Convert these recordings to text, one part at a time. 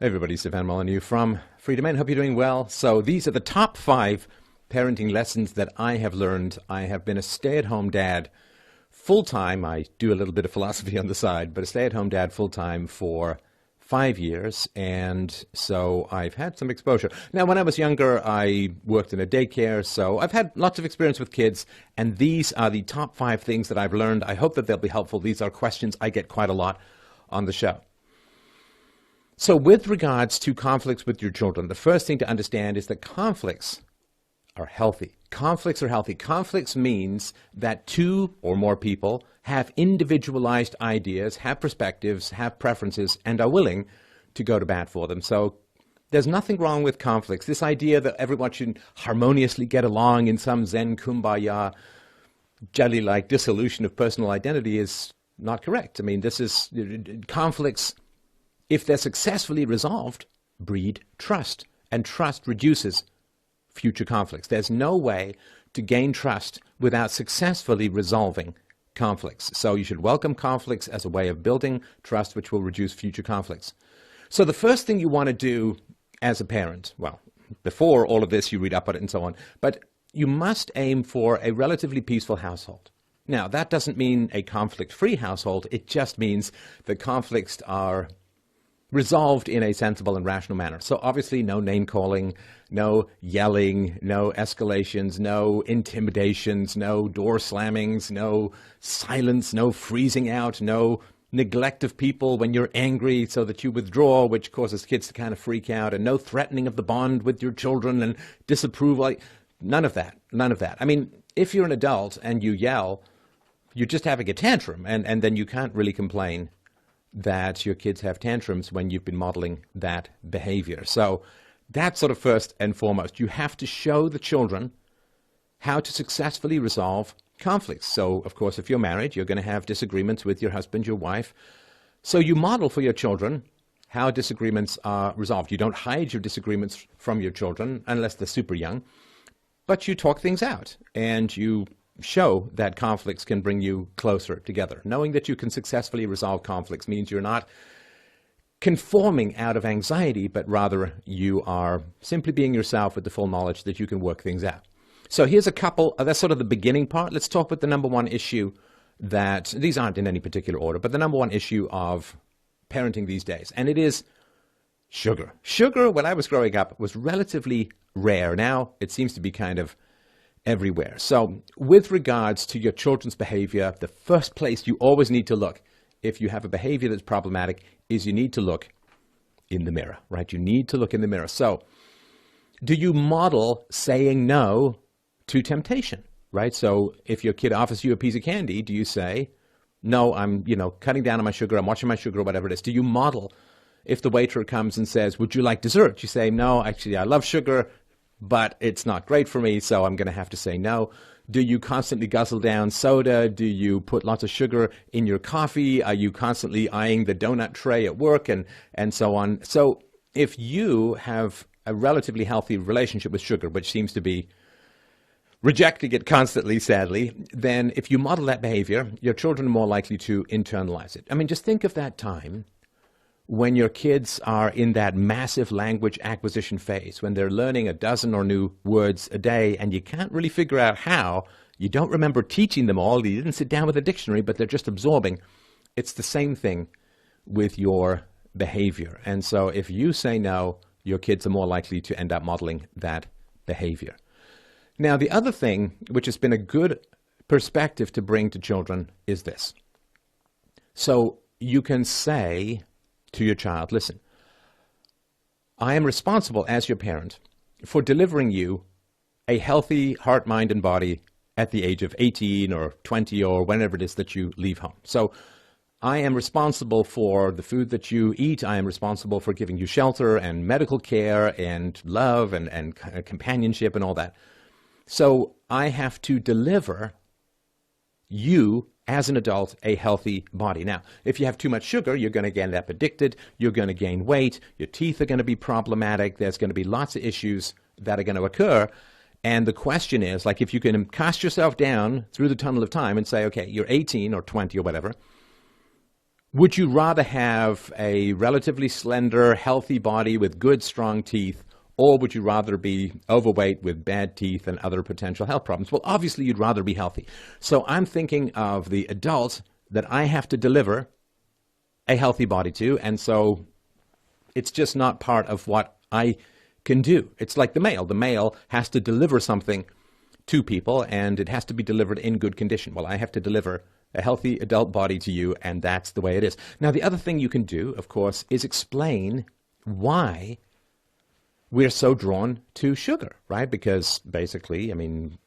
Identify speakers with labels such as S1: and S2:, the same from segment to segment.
S1: Hey everybody, Stefan Molyneux from Freedom Men. Hope you're doing well. So these are the top 5 parenting lessons that I have learned. I have been a stay-at-home dad full-time. I do a little bit of philosophy on the side, but a stay-at-home dad full-time for 5 years. And so I've had some exposure. Now, when I was younger, I worked in a daycare, so I've had lots of experience with kids. And these are the top 5 things that I've learned. I hope that they'll be helpful. These are questions I get quite a lot on the show. So with regards to conflicts with your children, the first thing to understand is that conflicts are healthy. Conflicts are healthy. Conflicts means that 2 or more people have individualized ideas, have perspectives, have preferences, and are willing to go to bat for them. So there's nothing wrong with conflicts. This idea that everyone should harmoniously get along in some Zen kumbaya, jelly-like dissolution of personal identity is not correct. I mean, this is conflicts. If they're successfully resolved, breed trust, and trust reduces future conflicts. There's no way to gain trust without successfully resolving conflicts. So you should welcome conflicts as a way of building trust, which will reduce future conflicts. So the first thing you want to do as a parent, well, before all of this, you read up on it and so on, but you must aim for a relatively peaceful household. Now, that doesn't mean a conflict-free household. It just means that conflicts are resolved in a sensible and rational manner. So obviously no name-calling, no yelling, no escalations, no intimidations, no door slammings, no silence, no freezing out, no neglect of people when you're angry so that you withdraw, which causes kids to kind of freak out, and no threatening of the bond with your children and disapproval. None of that. None of that. I mean, if you're an adult and you yell, you're just having a tantrum, and then you can't really complain that your kids have tantrums when you've been modeling that behavior. So that's sort of first and foremost. You have to show the children how to successfully resolve conflicts. So, of course, if you're married, you're going to have disagreements with your husband, your wife. So you model for your children how disagreements are resolved. You don't hide your disagreements from your children unless they're super young, but you talk things out and you show that conflicts can bring you closer together. Knowing that you can successfully resolve conflicts means you're not conforming out of anxiety, but rather you are simply being yourself with the full knowledge that you can work things out. So here's a couple, that's sort of the beginning part. Let's talk about the number one issue that, these aren't in any particular order, but the number one issue of parenting these days, and it is sugar. Sugar, when I was growing up, was relatively rare. Now it seems to be kind of everywhere. So with regards to your children's behavior, the first place you always need to look if you have a behavior that's problematic is you need to look in the mirror, right? You need to look in the mirror. So do you model saying no to temptation, right? So if your kid offers you a piece of candy, do you say, no, I'm, cutting down on my sugar, I'm watching my sugar, or whatever it is? Do you model, if the waiter comes and says, would you like dessert? You say, no, actually, I love sugar, but it's not great for me, so I'm going to have to say no. Do you constantly guzzle down soda? Do you put lots of sugar in your coffee? Are you constantly eyeing the donut tray at work and so on? So if you have a relatively healthy relationship with sugar, which seems to be rejecting it constantly, sadly, then if you model that behavior, your children are more likely to internalize it. I mean, just think of that time when your kids are in that massive language acquisition phase, when they're learning a dozen or new words a day, and you can't really figure out how. You don't remember teaching them all. You didn't sit down with a dictionary, but they're just absorbing. It's the same thing with your behavior. And so if you say no, your kids are more likely to end up modeling that behavior. Now, the other thing, which has been a good perspective to bring to children, is this. So you can say to your child, listen, I am responsible as your parent for delivering you a healthy heart, mind, and body at the age of 18 or 20 or whenever it is that you leave home. So I am responsible for the food that you eat. I am responsible for giving you shelter and medical care and love and companionship and all that. So I have to deliver you as an adult, a healthy body. Now, if you have too much sugar, you're going to end up addicted, you're going to gain weight, your teeth are going to be problematic, there's going to be lots of issues that are going to occur. And the question is, like, if you can cast yourself down through the tunnel of time and say, okay, you're 18 or 20 or whatever, Would you rather have a relatively slender, healthy body with good, strong teeth, or would you rather be overweight with bad teeth and other potential health problems? Well, obviously, you'd rather be healthy. So I'm thinking of the adult that I have to deliver a healthy body to, and so it's just not part of what I can do. It's like the mail. The mail has to deliver something to people, and it has to be delivered in good condition. Well, I have to deliver a healthy adult body to you, and that's the way it is. Now, the other thing you can do, of course, is explain why we're so drawn to sugar, right? Because basically, I mean,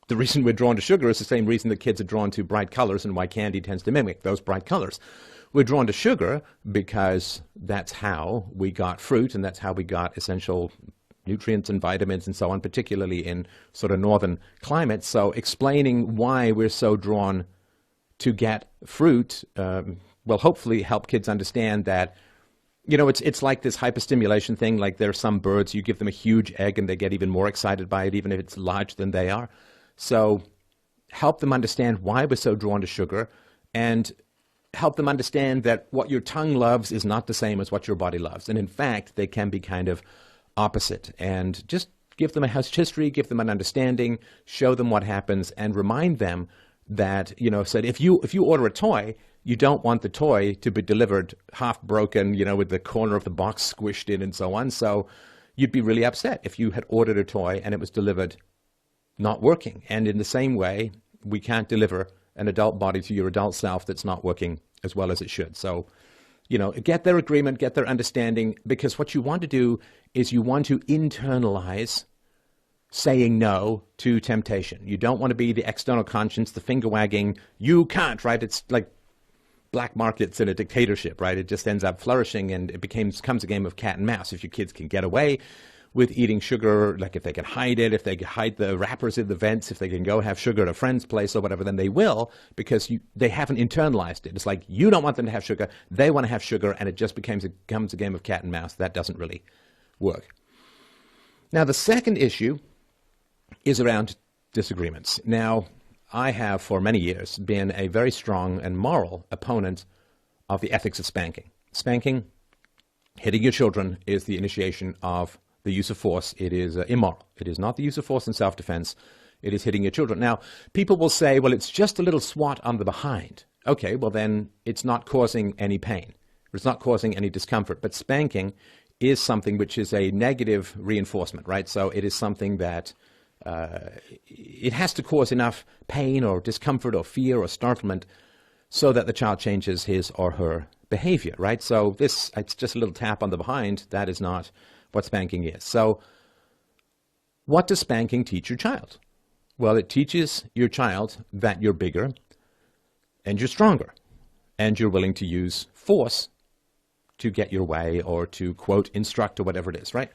S1: the reason we're drawn to sugar is the same reason that kids are drawn to bright colors and why candy tends to mimic those bright colors. We're drawn to sugar because that's how we got fruit, and that's how we got essential nutrients and vitamins and so on, particularly in sort of northern climates. So explaining why we're so drawn to get fruit will hopefully help kids understand that, you know, it's like this hyperstimulation thing. Like there are some birds, you give them a huge egg and they get even more excited by it, even if it's larger than they are. So help them understand why we're so drawn to sugar, and help them understand that what your tongue loves is not the same as what your body loves. And in fact, they can be kind of opposite. And just give them a history, give them an understanding, show them what happens, and remind them that, you know, said if you order a toy, you don't want the toy to be delivered half broken, you know, with the corner of the box squished in and so on. So you'd be really upset if you had ordered a toy and it was delivered not working. And in the same way, we can't deliver an adult body to your adult self that's not working as well as it should. So, you know, get their agreement, get their understanding, because what you want to do is you want to internalize saying no to temptation. You don't want to be the external conscience, the finger wagging, you can't, right? It's like black markets in a dictatorship, right? It just ends up flourishing, and it becomes a game of cat and mouse. If your kids can get away with eating sugar, like if they can hide it, if they can hide the wrappers in the vents, if they can go have sugar at a friend's place or whatever, then they will, because they haven't internalized it. It's like you don't want them to have sugar, they want to have sugar, and it just becomes a game of cat and mouse. That doesn't really work. Now, the second issue is around disagreements. Now, I have for many years been a very strong and moral opponent of the ethics of spanking. Spanking, hitting your children, is the initiation of the use of force. It is immoral. It is not the use of force in self-defense. It is hitting your children. Now, people will say, well, it's just a little swat on the behind. Okay, well then it's not causing any pain. It's not causing any discomfort. But spanking is something which is a negative reinforcement, right? So it is something that it has to cause enough pain or discomfort or fear or startlement so that the child changes his or her behavior, right? So it's just a little tap on the behind. That is not what spanking is. So what does spanking teach your child? Well, it teaches your child that you're bigger and you're stronger and you're willing to use force to get your way or to, quote, instruct or whatever it is, right?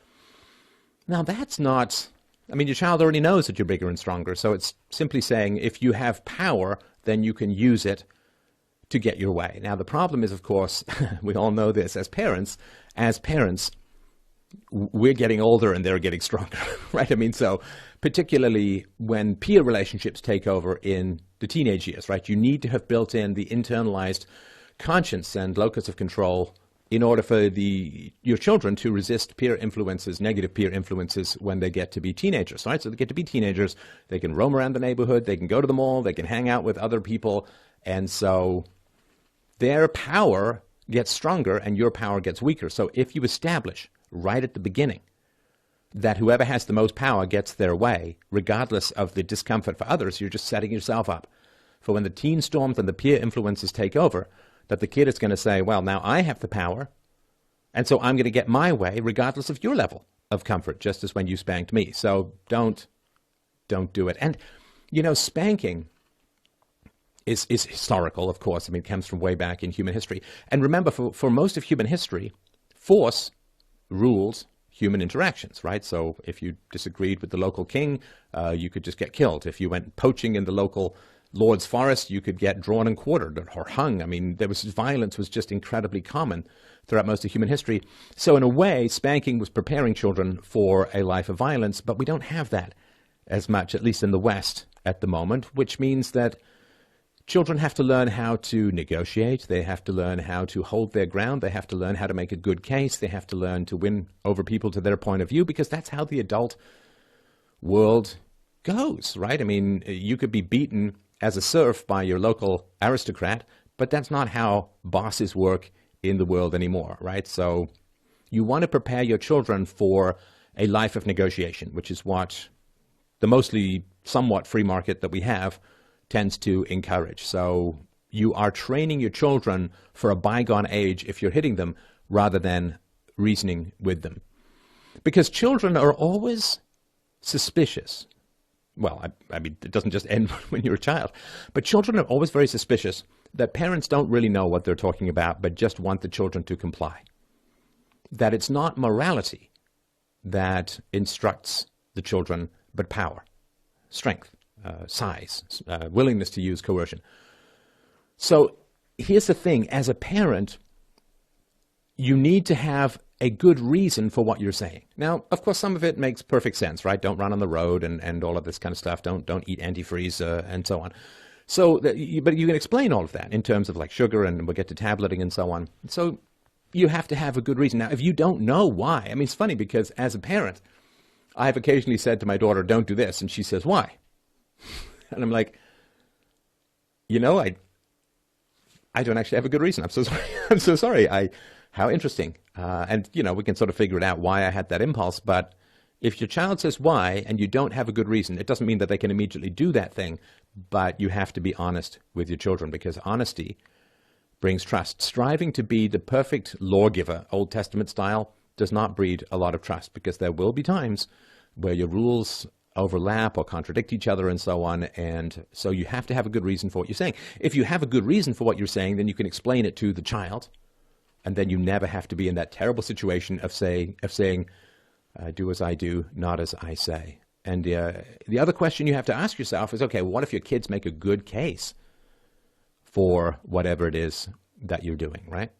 S1: Now, that's not, I mean, your child already knows that you're bigger and stronger. So it's simply saying if you have power, then you can use it to get your way. Now, the problem is, of course, we all know this as parents, we're getting older and they're getting stronger, right? I mean, so particularly when peer relationships take over in the teenage years, right? You need to have built in the internalized conscience and locus of control in order for your children to resist peer influences, negative peer influences, when they get to be teenagers, right? So they get to be teenagers, they can roam around the neighborhood, they can go to the mall, they can hang out with other people, and so their power gets stronger and your power gets weaker. So if you establish right at the beginning that whoever has the most power gets their way, regardless of the discomfort for others, you're just setting yourself up for when the teen storms and the peer influences take over, that the kid is going to say, well, now I have the power, and so I'm going to get my way regardless of your level of comfort, just as when you spanked me. So don't do it. And, you know, spanking is historical, of course. I mean, it comes from way back in human history. And remember, for most of human history, force rules human interactions, right? So if you disagreed with the local king, you could just get killed. If you went poaching in the local lord's forest, you could get drawn and quartered or hung. I mean, violence was just incredibly common throughout most of human history. So in a way, spanking was preparing children for a life of violence, but we don't have that as much, at least in the West at the moment, which means that Children have to learn how to negotiate. They have to learn how to hold their ground. They have to learn how to make a good case. They have to learn to win over people to their point of view, because that's how the adult world goes, right? I mean, you could be beaten as a serf by your local aristocrat, but that's not how bosses work in the world anymore, right? So you want to prepare your children for a life of negotiation, which is what the mostly somewhat free market that we have tends to encourage. So you are training your children for a bygone age if you're hitting them rather than reasoning with them. Because children are always suspicious. Well, I mean, it doesn't just end when you're a child, but children are always very suspicious that parents don't really know what they're talking about, but just want the children to comply. That it's not morality that instructs the children, but power, strength, size, willingness to use coercion. So here's the thing. As a parent, you need to have a good reason for what you're saying. Now, of course, some of it makes perfect sense, right? Don't run on the road and all of this kind of stuff. Don't eat antifreeze and so on. So, but you can explain all of that in terms of like sugar, and we'll get to tableting and so on. So you have to have a good reason. Now, if you don't know why, I mean, it's funny because as a parent, I've occasionally said to my daughter, don't do this. And she says, why? And I'm like, you know, I don't actually have a good reason. I'm so sorry. I'm so sorry. How interesting. And, you know, we can sort of figure it out why I had that impulse. But if your child says why and you don't have a good reason, it doesn't mean that they can immediately do that thing. But you have to be honest with your children, because honesty brings trust. Striving to be the perfect lawgiver, Old Testament style, does not breed a lot of trust, because there will be times where your rules overlap or contradict each other and so on. And so you have to have a good reason for what you're saying. If you have a good reason for what you're saying, then you can explain it to the child. And then you never have to be in that terrible situation of saying, do as I do, not as I say. And the other question you have to ask yourself is, okay, what if your kids make a good case for whatever it is that you're doing, right?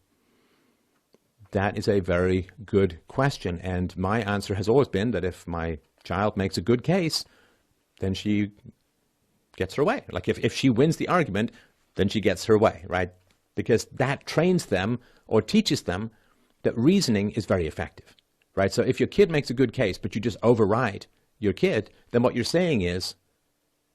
S1: That is a very good question. And my answer has always been that if my child makes a good case, then she gets her way. Like if she wins the argument, then she gets her way, right? Because that trains them or teaches them that reasoning is very effective, right? So if your kid makes a good case, but you just override your kid, then what you're saying is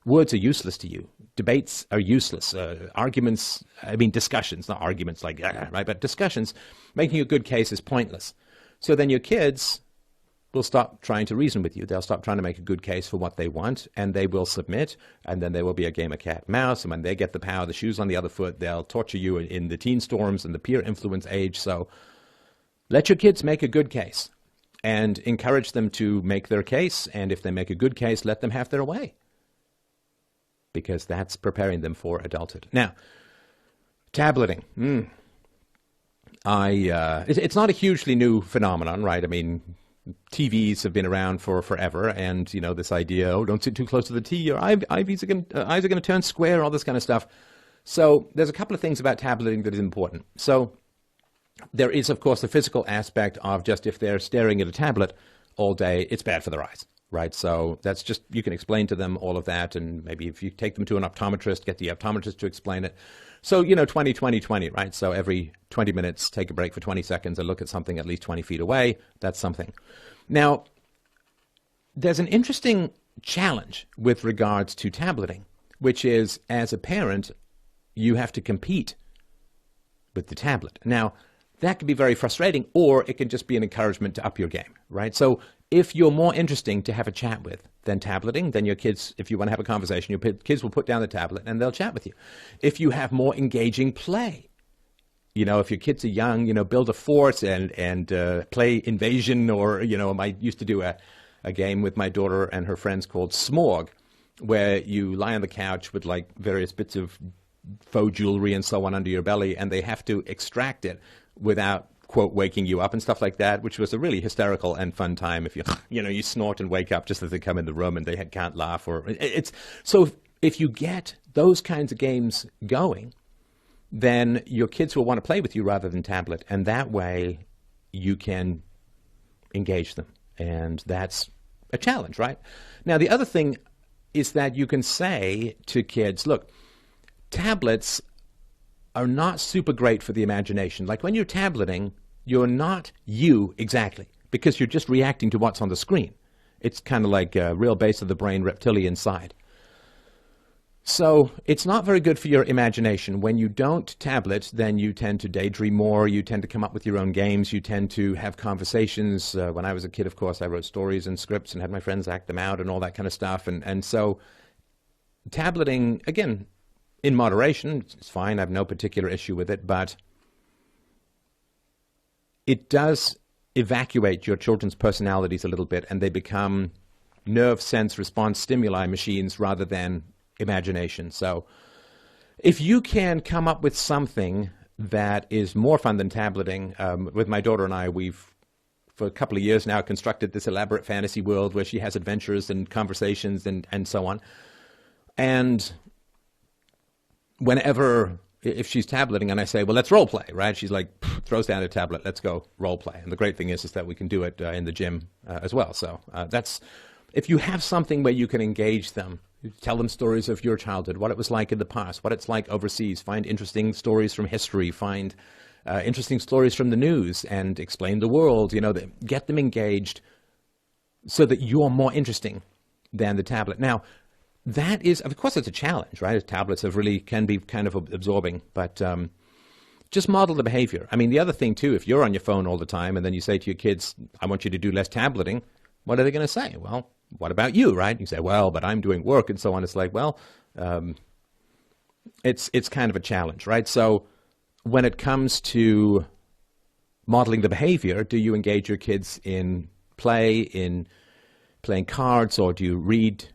S1: words are useless to you. Debates are useless. Arguments, I mean discussions, not arguments like, right? But discussions, making a good case is pointless. So then your kids will stop trying to reason with you. They'll stop trying to make a good case for what they want, and they will submit, and then there will be a game of cat and mouse, and when they get the power, the shoes on the other foot, they'll torture you in the teen storms and the peer influence age. So let your kids make a good case and encourage them to make their case, and if they make a good case, let them have their way, because that's preparing them for adulthood. Now, tableting. It's not a hugely new phenomenon, right? I mean, TVs have been around for forever, and, you know, this idea, oh, don't sit too close to the T, your eyes are going to turn square, all this kind of stuff. So there's a couple of things about tableting that is important. So there is, of course, the physical aspect of just if they're staring at a tablet all day, it's bad for their eyes, right? So that's just, you can explain to them all of that, and maybe if you take them to an optometrist, get the optometrist to explain it. So, you know, 20, 20, 20, right? So every 20 minutes, take a break for 20 seconds and look at something at least 20 feet away. That's something. Now, there's an interesting challenge with regards to tableting, which is, as a parent, you have to compete with the tablet. Now, that can be very frustrating, or it can just be an encouragement to up your game, right? So if you're more interesting to have a chat with than tableting, then your kids, if you want to have a conversation, your kids will put down the tablet and they'll chat with you. If you have more engaging play, you know, if your kids are young, you know, build a fort and play Invasion, or, you know, I used to do a game with my daughter and her friends called Smorg, where you lie on the couch with like various bits of faux jewelry and so on under your belly, and they have to extract it without, quote, waking you up and stuff like that, which was a really hysterical and fun time. If you snort and wake up just as they come in the room and they can't laugh, or it's so if you get those kinds of games going, then your kids will want to play with you rather than tablet, and that way you can engage them, and that's a challenge, right? Now, the other thing is that you can say to kids, look, tablets are not super great for the imagination. Like when you're tableting, you're not you exactly, because you're just reacting to what's on the screen. It's kind of like a real base of the brain reptilian side. So it's not very good for your imagination. When you don't tablet, then you tend to daydream more, you tend to come up with your own games, you tend to have conversations. When I was a kid, of course, I wrote stories and scripts and had my friends act them out and all that kind of stuff. And so tableting, again, in moderation, it's fine. I have no particular issue with it, but it does evacuate your children's personalities a little bit, and they become nerve sense response stimuli machines rather than imagination. So if you can come up with something that is more fun than tableting, with my daughter and I, we've for a couple of years now constructed this elaborate fantasy world where she has adventures and conversations and so on. And whenever, if she's tableting and I say, well, let's role play, right? She's like, throws down a tablet, let's go role play. And the great thing is that we can do it in the gym as well. So that's, if you have something where you can engage them, tell them stories of your childhood, what it was like in the past, what it's like overseas, find interesting stories from history, find interesting stories from the news, and explain the world, get them engaged so that you're more interesting than the tablet. Now, that is, of course, it's a challenge, right? Tablets can be kind of absorbing, but just model the behavior. I mean, the other thing, too, if you're on your phone all the time and then you say to your kids, I want you to do less tableting, what are they going to say? Well, what about you, right? You say, well, but I'm doing work and so on. It's like, well, it's kind of a challenge, right? So when it comes to modeling the behavior, do you engage your kids in play, in playing cards, or do you read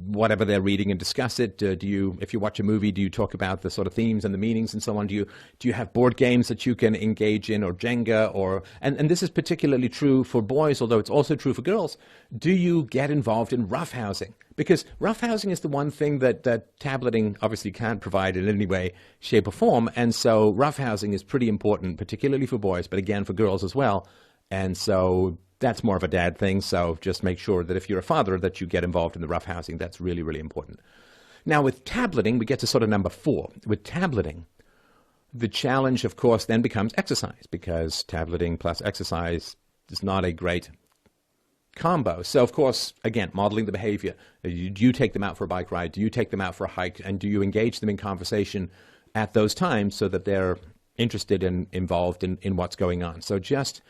S1: whatever they're reading and discuss it? Do you, if you watch a movie, do you talk about the sort of themes and the meanings and so on? Do you have board games that you can engage in, or Jenga, or and this is particularly true for boys, although it's also true for girls. Do you get involved in roughhousing? Because roughhousing is the one thing that tableting obviously can't provide in any way, shape, or form. And so roughhousing is pretty important, particularly for boys, but again for girls as well. And so that's more of a dad thing, so just make sure that if you're a father that you get involved in the roughhousing. That's really, really important. Now with tableting, we get to sort of number 4. With tableting, the challenge, of course, then becomes exercise, because tableting plus exercise is not a great combo. So, of course, again, modeling the behavior. Do you take them out for a bike ride? Do you take them out for a hike? And do you engage them in conversation at those times so that they're interested and involved in what's going on? So just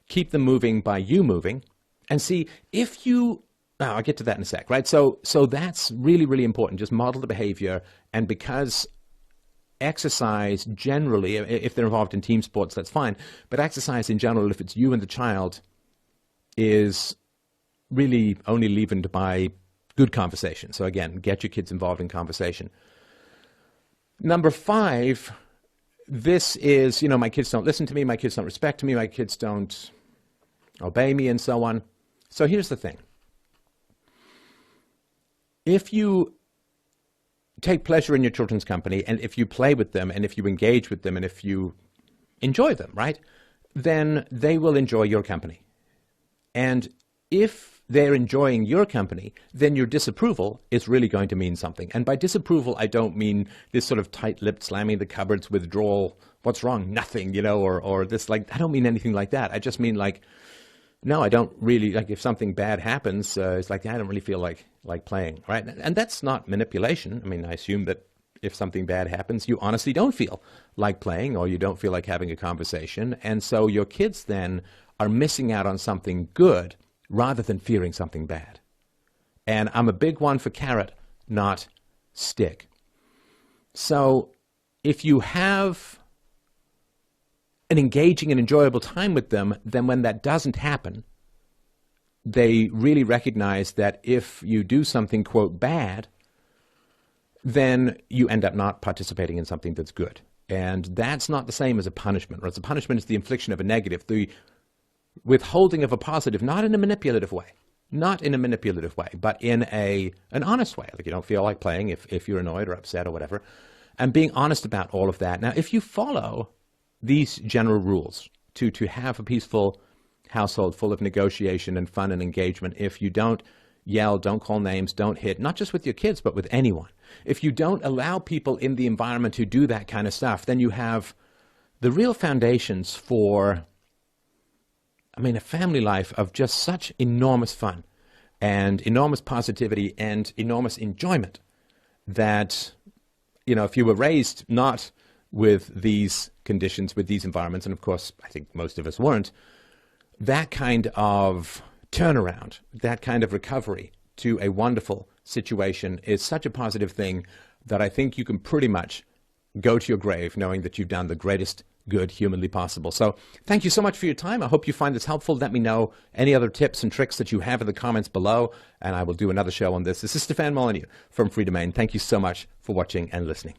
S1: keep them moving by you moving, and see if you, I'll get to that in a sec, right? So that's really, really important. Just model the behavior. And because exercise generally, if they're involved in team sports, that's fine. But exercise in general, if it's you and the child, is really only leavened by good conversation. So again, get your kids involved in conversation. Number 5, this is, my kids don't listen to me, my kids don't respect me, my kids don't obey me, and so on. So here's the thing. If you take pleasure in your children's company, and if you play with them, and if you engage with them, and if you enjoy them, right, then they will enjoy your company. And if they're enjoying your company, then your disapproval is really going to mean something. And by disapproval, I don't mean this sort of tight-lipped, slamming the cupboards, withdrawal, what's wrong, nothing, or this, like, I don't mean anything like that. I just mean, like, no, I don't really, like, if something bad happens, it's like, I don't really feel like playing, right? And that's not manipulation. I mean, I assume that if something bad happens, you honestly don't feel like playing, or you don't feel like having a conversation. And so your kids then are missing out on something good rather than fearing something bad. And I'm a big one for carrot, not stick. So if you have an engaging and enjoyable time with them, then when that doesn't happen, they really recognize that if you do something, quote, bad, then you end up not participating in something that's good. And that's not the same as a punishment. Whereas a punishment is the infliction of a negative, the withholding of a positive, not in a manipulative way, but in an honest way. Like, you don't feel like playing if you're annoyed or upset or whatever, and being honest about all of that. Now, if you follow these general rules to have a peaceful household full of negotiation and fun and engagement, if you don't yell, don't call names, don't hit, not just with your kids, but with anyone. If you don't allow people in the environment to do that kind of stuff, then you have the real foundations for, a family life of just such enormous fun and enormous positivity and enormous enjoyment that, if you were raised not with these conditions, with these environments, and of course, I think most of us weren't, that kind of turnaround, that kind of recovery to a wonderful situation is such a positive thing that I think you can pretty much go to your grave knowing that you've done the greatest good humanly possible. So thank you so much for your time. I hope you find this helpful. Let me know any other tips and tricks that you have in the comments below, and I will do another show on this. This is Stefan Molyneux from Freedomain. Thank you so much for watching and listening.